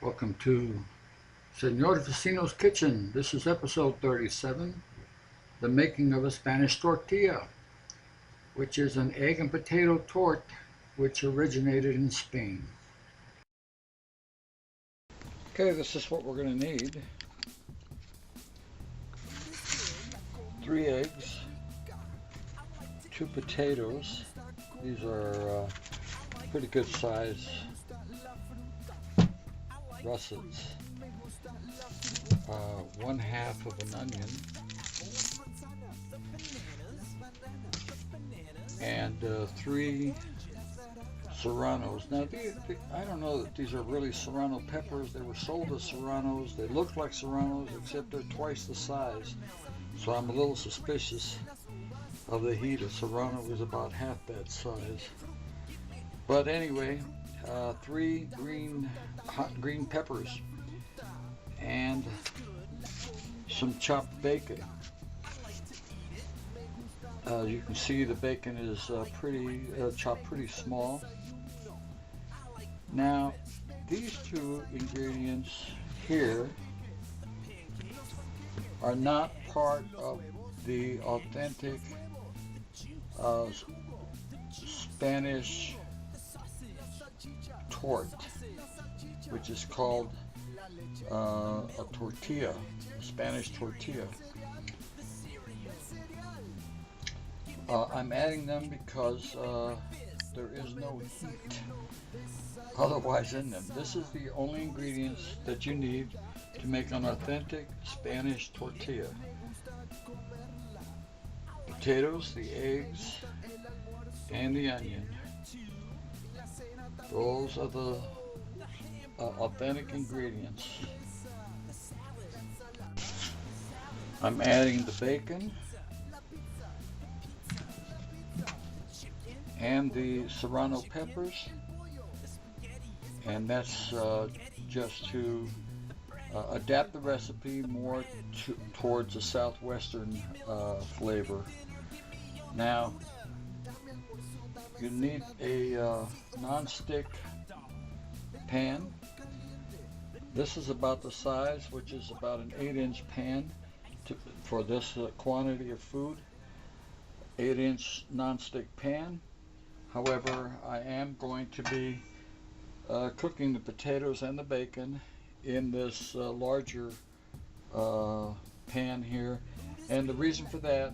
Welcome to Senor Vecino's Kitchen. This is episode 37, the making of a Spanish tortilla, which is an egg and potato tort which originated in Spain. Okay, this is what we're going to need. 3 eggs, 2 potatoes. These are pretty good size russets, 1/2 of an onion, and 3 serranos. Now, I don't know that these are really serrano peppers. They were sold as serranos. They look like serranos, except they're twice the size. So I'm a little suspicious of the heat. A serrano is about half that size. But anyway, 3 hot green peppers and some chopped bacon. You can see the bacon is chopped pretty small. Now, these 2 ingredients here are not part of the authentic Spanish tort, which is called a tortilla, a Spanish tortilla. I'm adding them because there is no heat otherwise in them. This is the only ingredients that you need to make an authentic Spanish tortilla. Potatoes, the eggs, and the onion. Those are the authentic ingredients. I'm adding the bacon and the serrano peppers, and that's just to adapt the recipe more towards a Southwestern flavor. Now, you need a non-stick pan. This is about the size, which is about an 8-inch pan for this quantity of food. 8-inch non-stick pan. However, I am going to be cooking the potatoes and the bacon in this larger pan here, and the reason for that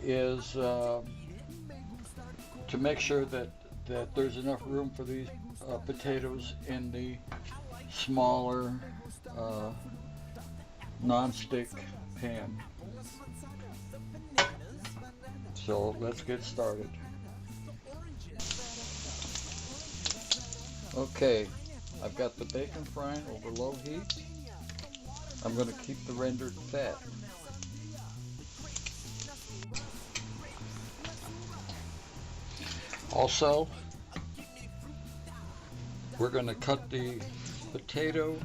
is to make sure that there's enough room for these potatoes in the smaller non-stick pan. So let's get started. Okay, I've got the bacon frying over low heat. I'm going to keep the rendered fat. Also, we're going to cut the potato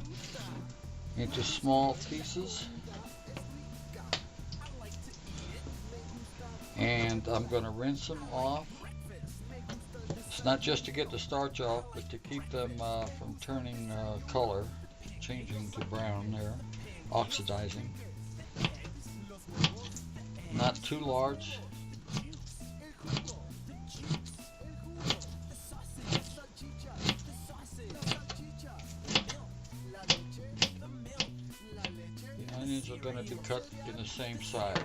into small pieces, and I'm going to rinse them off. It's not just to get the starch off, but to keep them from turning color, changing to brown there, oxidizing. Not too large. The onions are going to be cut in the same size.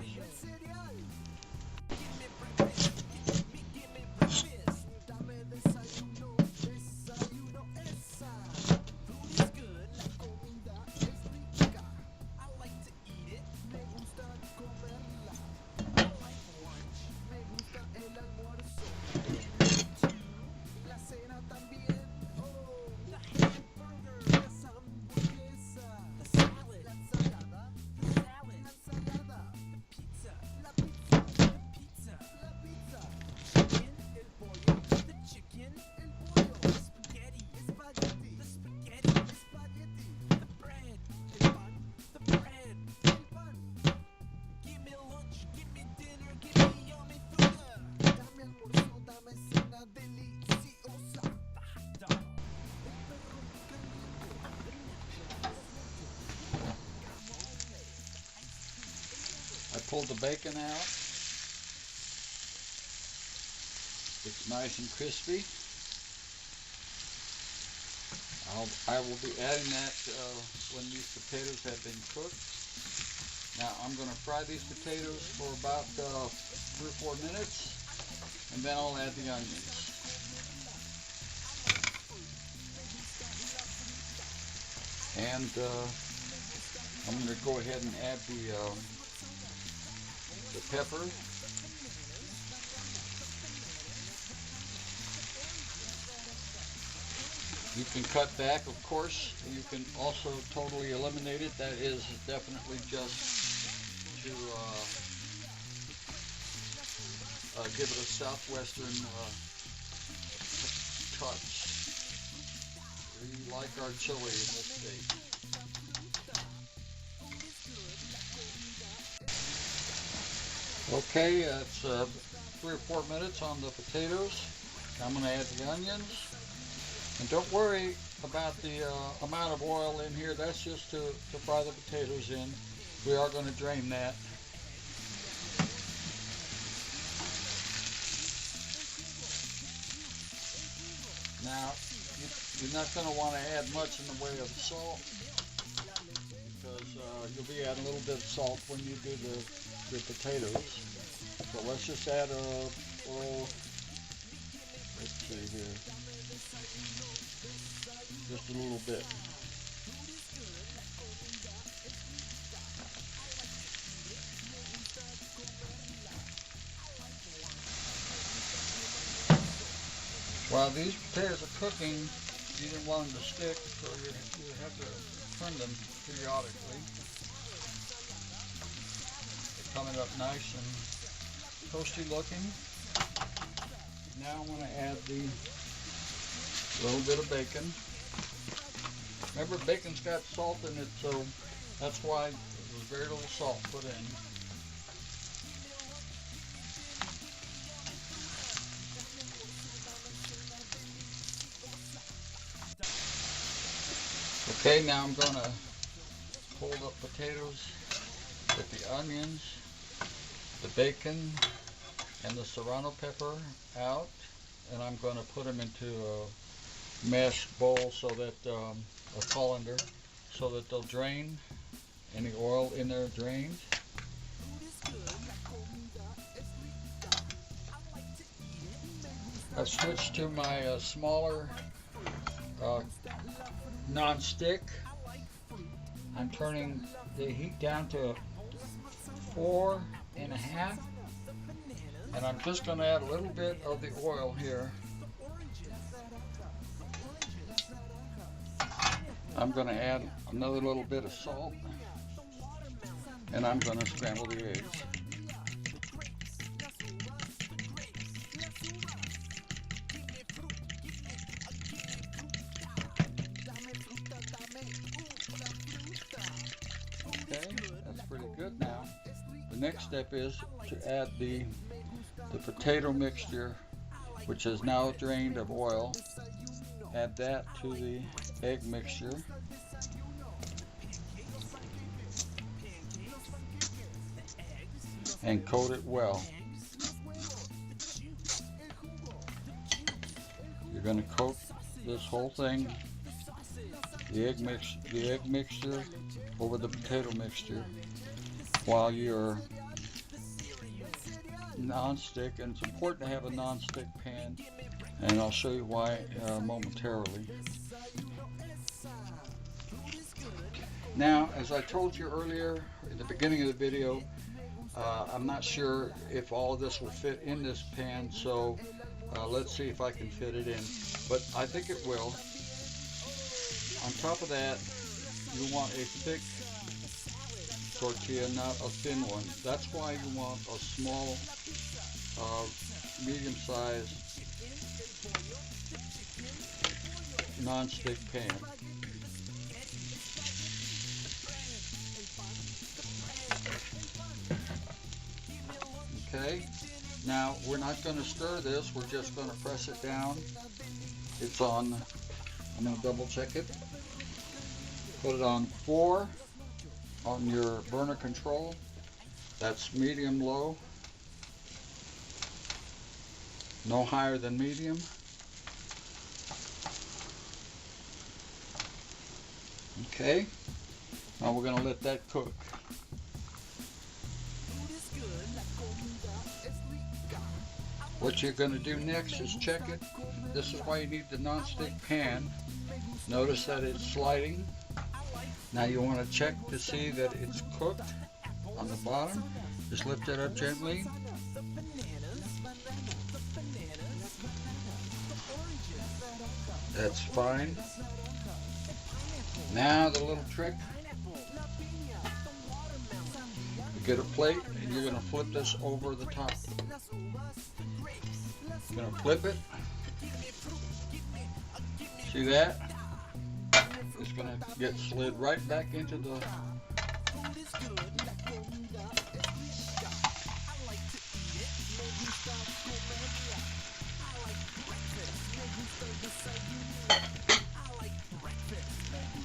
pulled the bacon out. It's nice and crispy. I will be adding that when these potatoes have been cooked. Now I'm going to fry these potatoes for about 3 or 4 minutes, and then I'll add the onions. And I'm going to go ahead and add the pepper. You can cut back, of course. You can also totally eliminate it. That is definitely just to give it a Southwestern touch. We like our chili in this state. Okay, it's 3 or 4 minutes on the potatoes. I'm going to add the onions. And don't worry about the amount of oil in here. That's just to fry the potatoes in. We are going to drain that. Now, you're not going to want to add much in the way of salt, because you'll be adding a little bit of salt when you do the potatoes. So let's just add let's see here, just a little bit. While these potatoes are cooking, you didn't want them to stick, so you have to turn them periodically. They're coming up nice and toasty looking. Now I'm going to add the little bit of bacon. Remember, bacon's got salt in it, so that's why there's very little salt put in. Okay, now I'm going to hold up potatoes with the onions, the bacon, and the serrano pepper out, and I'm going to put them into a mesh bowl, so that a colander, so that they'll drain. Any oil in there drains. I've switched to my smaller non-stick. I'm turning the heat down to 4.5, and I'm just going to add a little bit of the oil here. I'm going to add another little bit of salt, and I'm going to scramble the eggs. Okay, that's pretty good now. The next step is to add the potato mixture, which is now drained of oil. Add that to the egg mixture. And coat it well. You're going to coat this whole thing, the egg mixture over the potato mixture, while you're non-stick, and it's important to have a non-stick pan, and I'll show you why momentarily. Now, as I told you earlier in the beginning of the video, I'm not sure if all of this will fit in this pan, so let's see if I can fit it in, but I think it will. On top of that, you want a thick tortilla, not a thin one. That's why you want a small, medium-sized non-stick pan. Okay, now we're not going to stir this, we're just going to press it down. It's on, I'm going to double check it. Put it on 4 on your burner control, That's medium low. No higher than medium. Okay. Now we're going to let that cook. What you're going to do next is check it. This is why you need the non-stick pan. Notice that it's sliding. Now you want to check to see that it's cooked on the bottom. Just lift it up gently. That's fine. Now the little trick. You get a plate and you're going to flip this over the top. You're going to flip it. See that? It's going to get slid right back into the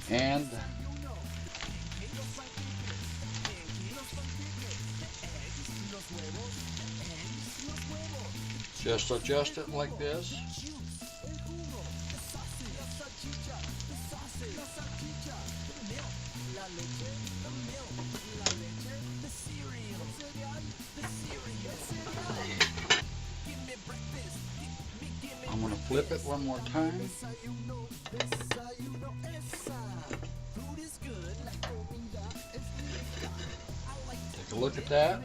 and just adjust it like this. I'm going to flip it one more time. Take a look at that.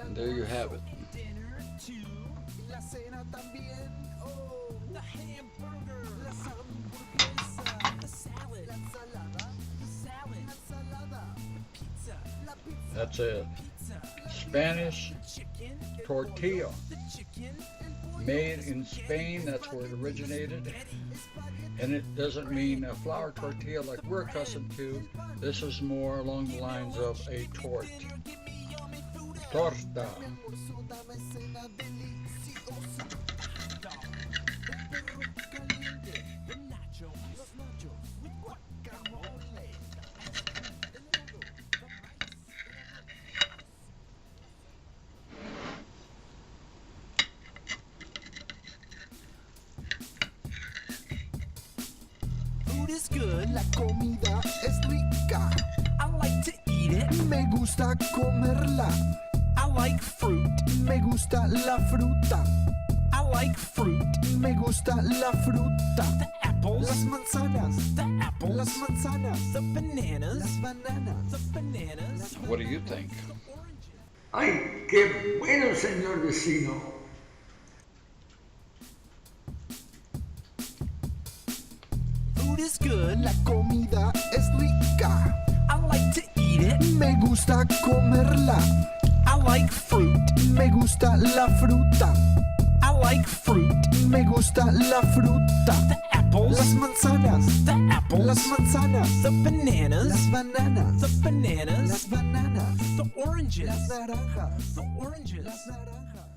And there you have it. That's a Spanish tortilla, made in Spain. That's where it originated. And it doesn't mean a flour tortilla like we're accustomed to. This is more along the lines of a tort. Torta. Food is good, la comida es rica. I like to eat it, me gusta comerla. I like fruit, me gusta la fruta. I like fruit, me gusta la fruta. The apples, las manzanas, the apples, las manzanas, the bananas, las bananas, the bananas. What do you think? ¡Ay, qué bueno, señor vecino! Food is good, la comida es rica. I like to eat it, me gusta comerla. I like fruit, me gusta la fruta. I like fruit, me gusta la fruta. The apples, las manzanas, the apples, las manzanas, the bananas, las bananas, the bananas, las bananas, the oranges, las naranjas, the oranges, las naranjas.